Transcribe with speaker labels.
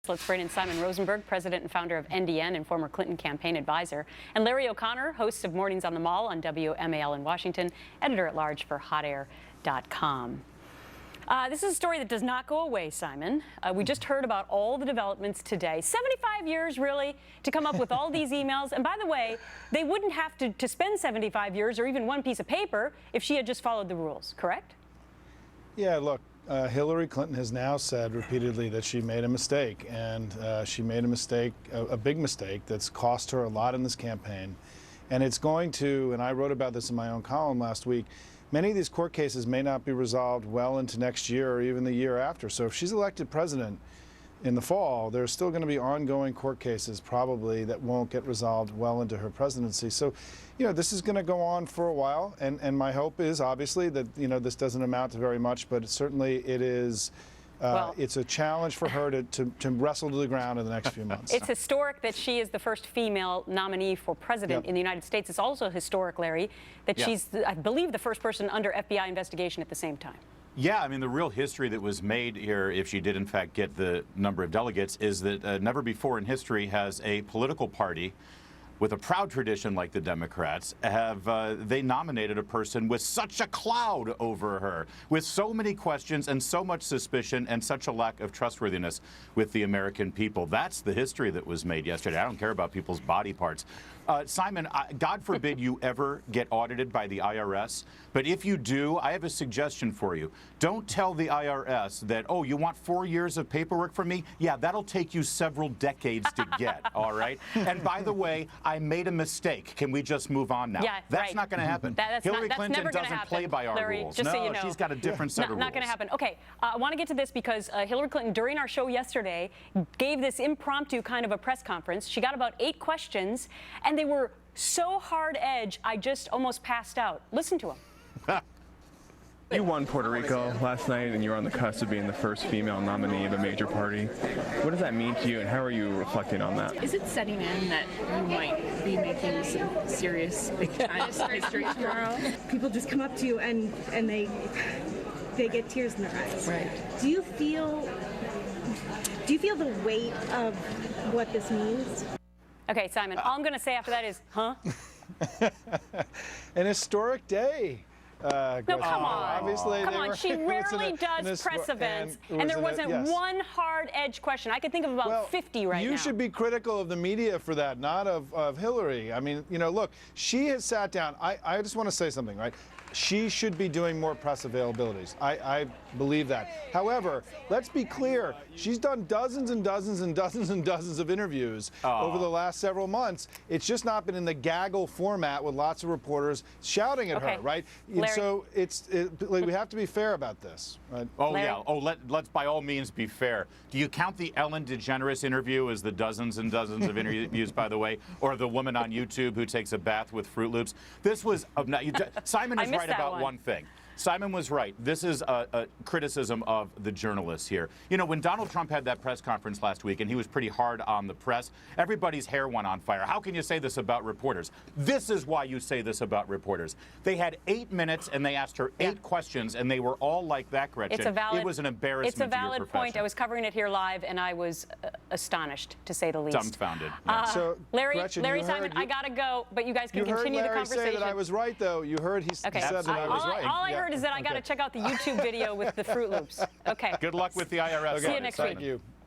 Speaker 1: Let's bring in Simon Rosenberg, president and founder of NDN and former Clinton campaign advisor, and Larry O'Connor, host of Mornings on the Mall on WMAL in Washington, editor-at-large for HotAir.com. This is a story that does not go away, Simon. We just heard about all the developments today. 75 years, really, to come up with all these emails. And by the way, they wouldn't have to spend 75 years or even one piece of paper if she had just followed the rules, correct?
Speaker 2: Yeah, look, Hillary Clinton has now said repeatedly that she made a mistake, and she made a mistake, a big mistake that's cost her a lot in this campaign. And it's going to, and I wrote about this in my own column last week, many of these court cases may not be resolved well into next year or even the year after. So if she's elected president in the fall, there's still going to be ongoing court cases probably that won't get resolved well into her presidency. So, you know, this is going to go on for a while. And my hope is obviously that, you know, this doesn't amount to very much, but certainly it is. It's a challenge for her to wrestle to the ground in the next few months.
Speaker 1: It's historic that she is the first female nominee for president in the United States. It's also historic, Larry, that she's, I believe, the first person under FBI investigation at the same time.
Speaker 3: Yeah, I mean, the real history that was made here, if she did in fact get the number of delegates, is that never before in history has a political party with a proud tradition like the Democrats, have they nominated a person with such a cloud over her, with so many questions and so much suspicion and such a lack of trustworthiness with the American people. That's the history that was made yesterday. I don't care about people's body parts. Simon, God forbid you ever get audited by the IRS, but if you do, I have a suggestion for you. Don't tell the IRS that, oh, you want 4 years of paperwork from me? Yeah, that'll take you several decades to get, all right? And by the way, I made a mistake. Can we just move on now?
Speaker 1: Yeah,
Speaker 3: that's not going to happen.
Speaker 1: Hillary
Speaker 3: Clinton doesn't play by our
Speaker 1: Larry,
Speaker 3: rules.
Speaker 1: Just
Speaker 3: No,
Speaker 1: so you know.
Speaker 3: She's got a different set of rules.
Speaker 1: Not going to happen. Okay, I want to get to this because Hillary Clinton, during our show yesterday, gave this impromptu kind of a press conference. She got about 8 questions, and they were so hard edge, I just almost passed out. Listen to them.
Speaker 4: You won Puerto Rico last night, and you were on the cusp of being the first female nominee of a major party. What does that mean to you, and how are you reflecting on that?
Speaker 5: Is it setting in that you might be making some serious big-time history tomorrow?
Speaker 6: People just come up to you and they get tears in their eyes.
Speaker 5: Right.
Speaker 6: Do you feel the weight of what this means?
Speaker 1: Okay, Simon, all I'm going to say after that is, huh?
Speaker 2: An historic day.
Speaker 1: No, come on.
Speaker 2: Obviously,
Speaker 1: come on. She rarely does press events, and there wasn't one hard edge question. I could think of about 50 right now.
Speaker 2: You should be critical of the media for that, not of Hillary. I mean, you know, look, she has sat down. I just want to say something, right? She should be doing more press availabilities. I believe that. However, let's be clear. She's done dozens and dozens and dozens and dozens of interviews over the last several months. It's just not been in the gaggle format with lots of reporters shouting at her, right?
Speaker 1: Larry.
Speaker 2: So like, we have to be fair about this. Right?
Speaker 3: Oh,
Speaker 1: Larry?
Speaker 3: yeah. Oh, let's by all means be fair. Do you count the Ellen DeGeneres interview as the dozens and dozens of interviews, by the way, or the woman on YouTube who takes a bath with Fruit Loops? This was Simon is right about one thing. Simon was right. This is a criticism of the journalists here. You know, when Donald Trump had that press conference last week and he was pretty hard on the press, everybody's hair went on fire. How can you say this about reporters? This is why you say this about reporters. They had 8 minutes and they asked her 8 questions, and they were all like that, Gretchen. It was an embarrassment.
Speaker 1: It's a valid point. I was covering it here live, and I was astonished, to say the least.
Speaker 3: Dumbfounded.
Speaker 2: So,
Speaker 1: Larry,
Speaker 2: Gretchen,
Speaker 1: Simon, I gotta go, but you guys can continue the conversation.
Speaker 2: You heard Larry say that I was right, though. You heard he said that I was right.
Speaker 1: All I heard is that I got to check out the YouTube video with the Fruit Loops. Okay.
Speaker 3: Good luck with the IRS.
Speaker 1: See you next week.
Speaker 2: Thank you.